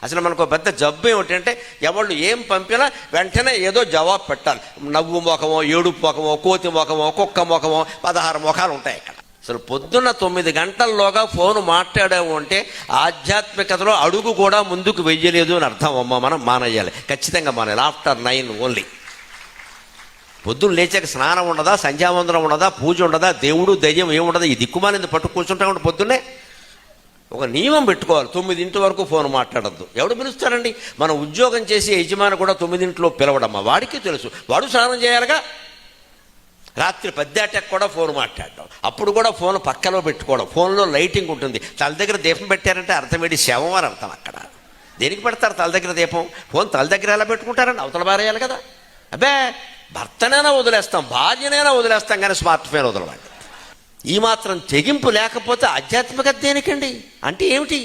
అసలు మనకు పెద్ద జబ్బు ఏమిటంటే ఎవళ్ళు ఏం పంపినా వెంటనే ఏదో జవాబు పెట్టాలి. నవ్వు మొఖమో, ఏడుపు మొఖమో, కోతి మొఖమో, కుక్క మొఖమో, 16 ముఖాలు ఉంటాయి ఇక్కడ. అసలు పొద్దున్న 9 గంటల్లోగా ఫోను మాట్లాడాము అంటే ఆధ్యాత్మికతలో అడుగు కూడా ముందుకు వెయ్యలేదు అని అర్థం. అమ్మ మనం మానేయాలి, ఖచ్చితంగా మానేయాలి. After 9 only. పొద్దున్న లేచాక స్నానం ఉండదా, సంధ్యావందనం ఉండదా, పూజ ఉండదా, దేవుడు దయ్యం ఏముండదా, ఈ దిక్కుమాలింది పట్టు కూర్చుంటా ఉంటే పొద్దున్నే ఒక నియమం పెట్టుకోవాలి. 9 వరకు ఫోన్ మాట్లాడద్దు. ఎవడు పిలుస్తాడండి? మన ఉద్యోగం చేసి యజమాని కూడా 9 పిలవడమ్మా, వాడికి తెలుసు. వాడు స్నానం చేయాలిగా. రాత్రి 10 కూడా ఫోన్ మాట్లాడడం, అప్పుడు కూడా ఫోన్ పక్కలో పెట్టుకోవడం. ఫోన్లో లైటింగ్ ఉంటుంది. తల దగ్గర దీపం పెట్టారంటే అర్థం ఏంటి? శవం అని అర్థం. అక్కడ దేనికి పెడతారు తల దగ్గర దీపం? ఫోన్ తల దగ్గర ఎలా పెట్టుకుంటారని అవతల బారేయాలి కదా. అబ్బే, భర్తనైనా వదిలేస్తాం, భార్యనైనా వదిలేస్తాం, కానీ స్మార్ట్ ఫోన్ వదలవాలి. ఈ మాత్రం తెగింపు లేకపోతే ఆధ్యాత్మికత దేనికండి? అంటే ఏమిటి?